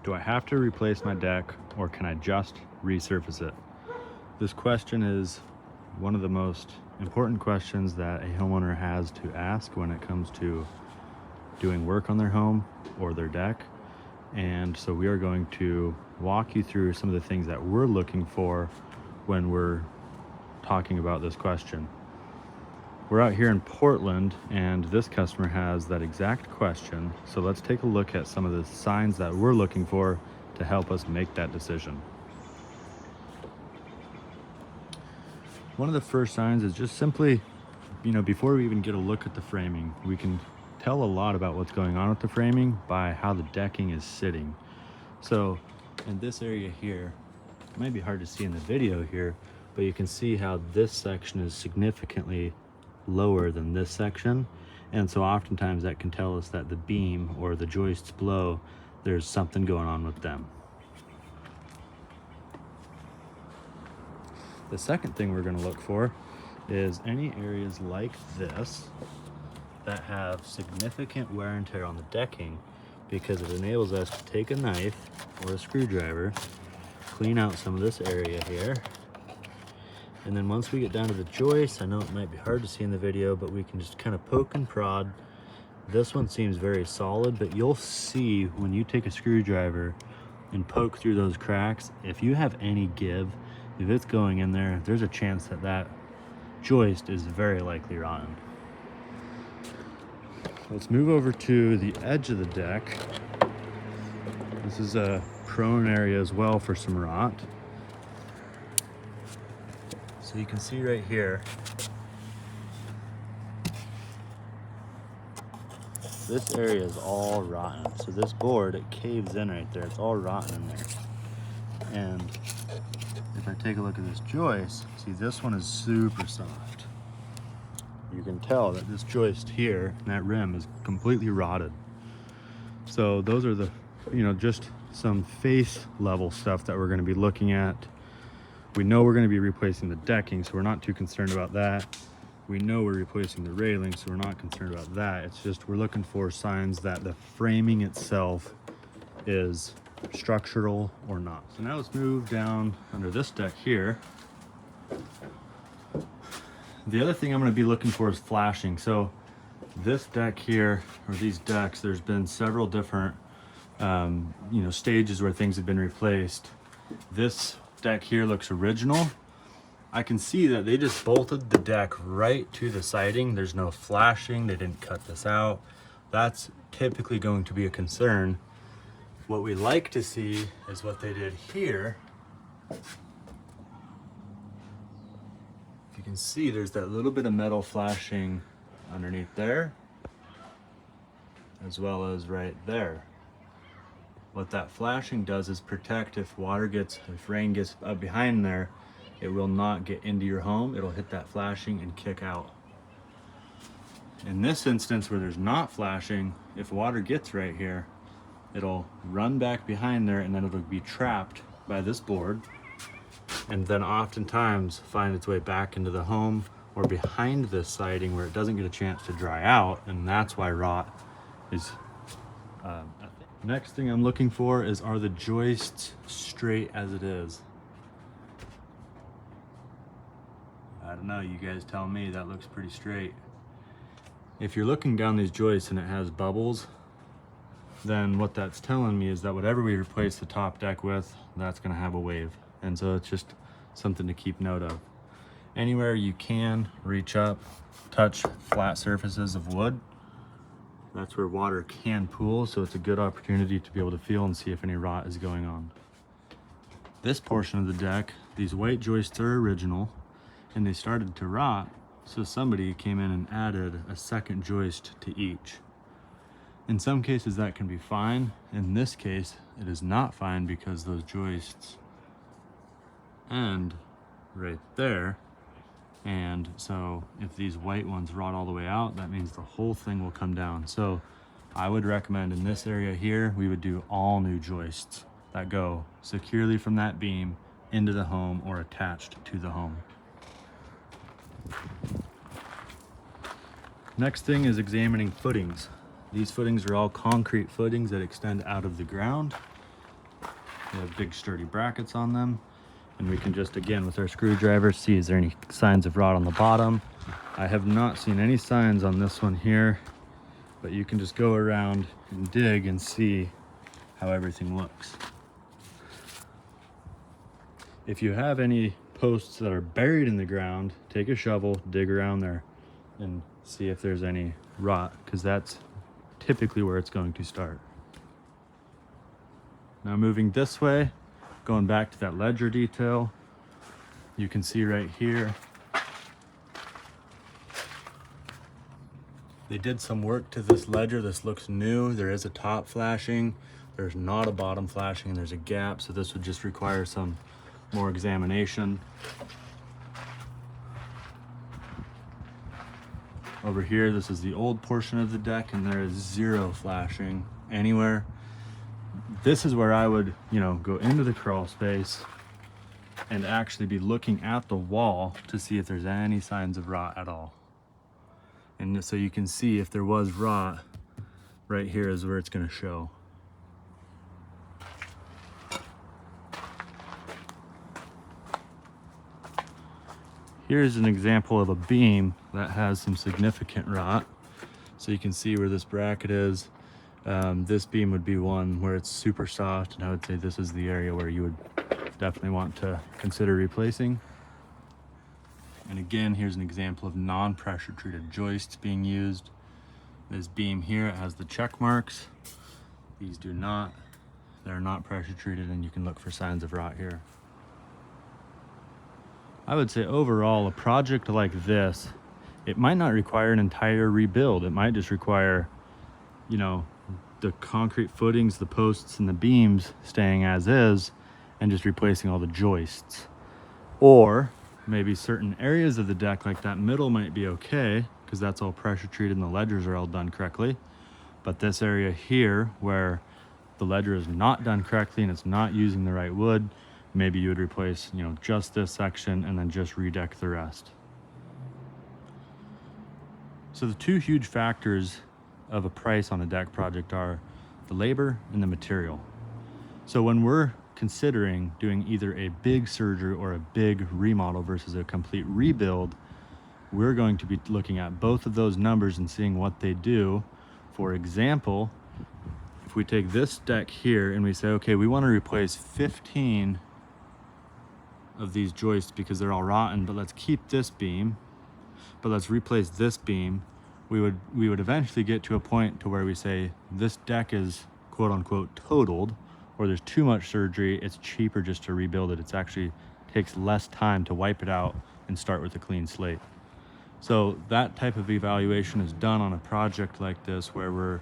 Do I have to replace my deck or can I just resurface it? This question is one of the most important questions that a homeowner has to ask when it comes to doing work on their home or their deck. And so we are going to walk you through some of the things that we're looking for when we're talking about this question. We're out here in Portland and this customer has that exact question. So let's take a look at some of the signs that we're looking for to help us make that decision. One of the first signs is just simply, before we even get a look at the framing, we can tell a lot about what's going on with the framing by how the decking is sitting. So in this area here, it might be hard to see in the video here, but you can see how this section is significantly lower than this section. And so oftentimes that can tell us that the beam or the joists below, there's something going on with them. The second thing we're going to look for is any areas like this that have significant wear and tear on the decking, because it enables us to take a knife or a screwdriver, clean out some of this area here. And then once we get down to the joist, I know it might be hard to see in the video, but we can just kind of poke and prod. This one seems very solid, but you'll see when you take a screwdriver and poke through those cracks, if you have any give, if it's going in there, there's a chance that that joist is very likely rotten. Let's move over to the edge of the deck. This is a prone area as well for some rot. So you can see right here, this area is all rotten. So this board, it caves in right there. It's all rotten in there. And if I take a look at this joist, see this one is super soft. You can tell that this joist here, that rim is completely rotted. So those are the, just some face level stuff that we're going to be looking at. We know we're going to be replacing the decking, so we're not too concerned about that. We know we're replacing the railing, so we're not concerned about that. It's just we're looking for signs that the framing itself is structural or not. So now let's move down under this deck here. The other thing I'm going to be looking for is flashing. So this deck here, or these decks, there's been several different stages where things have been replaced. This deck here looks original. I can see that they just bolted the deck right to the siding. There's no flashing. They didn't cut this out. That's typically going to be a concern. What we like to see is what they did here. If you can see, there's that little bit of metal flashing underneath there, as well as right there. What that flashing does is protect if rain gets up behind there, it will not get into your home. It'll hit that flashing and kick out. In this instance where there's not flashing, if water gets right here, it'll run back behind there and then it'll be trapped by this board and then oftentimes find its way back into the home or behind this siding where it doesn't get a chance to dry out, and that's why rot is Next thing I'm looking for is, are the joists straight as it is? I don't know, you guys tell me. That looks pretty straight. If you're looking down these joists and it has bubbles, then what that's telling me is that whatever we replace the top deck with, that's gonna have a wave. And so it's just something to keep note of. Anywhere you can reach up, touch flat surfaces of wood, that's where water can pool, so it's a good opportunity to be able to feel and see if any rot is going on. This portion of the deck, these white joists are original, and they started to rot, so somebody came in and added a second joist to each. In some cases that can be fine. In this case, it is not fine because those joists end right there. And so if these white ones rot all the way out, that means the whole thing will come down. So I would recommend in this area here, we would do all new joists that go securely from that beam into the home or attached to the home. Next thing is examining footings. These footings are all concrete footings that extend out of the ground. They have big sturdy brackets on them. And we can just, again, with our screwdriver, see is there any signs of rot on the bottom. I have not seen any signs on this one here, but you can just go around and dig and see how everything looks. If you have any posts that are buried in the ground, take a shovel, dig around there, and see if there's any rot, because that's typically where it's going to start. Now moving this way, going back to that ledger detail, you can see right here, they did some work to this ledger. This looks new. There is a top flashing, there's not a bottom flashing, and there's a gap, so this would just require some more examination. Over here, this is the old portion of the deck, and there is zero flashing anywhere. This is where I would, go into the crawl space and actually be looking at the wall to see if there's any signs of rot at all. And so you can see if there was rot, right here is where it's going to show. Here's an example of a beam that has some significant rot. So you can see where this bracket is. This beam would be one where it's super soft, and I would say this is the area where you would definitely want to consider replacing. And again, here's an example of non-pressure treated joists being used. This beam here, it has the check marks. These do not. They're not pressure treated, and you can look for signs of rot here. I would say overall, a project like this, it might not require an entire rebuild. It might just require, the concrete footings, the posts, and the beams staying as is, and just replacing all the joists. Or maybe certain areas of the deck, like that middle, might be okay, because that's all pressure treated and the ledgers are all done correctly. But this area here, where the ledger is not done correctly and it's not using the right wood, maybe you would replace, just this section and then just redeck the rest. So the two huge factors of a price on a deck project are the labor and the material. So when we're considering doing either a big surgery or a big remodel versus a complete rebuild, we're going to be looking at both of those numbers and seeing what they do. For example, if we take this deck here and we say, okay, we want to replace 15 of these joists because they're all rotten, but let's keep this beam, but let's replace this beam, we would eventually get to a point to where we say this deck is quote unquote totaled, or there's too much surgery, it's cheaper just to rebuild it. It's actually takes less time to wipe it out and start with a clean slate. So that type of evaluation is done on a project like this, where we're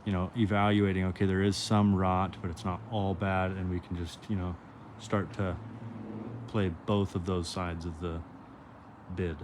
evaluating, okay, there is some rot, but it's not all bad, and we can just start to play both of those sides of the bid.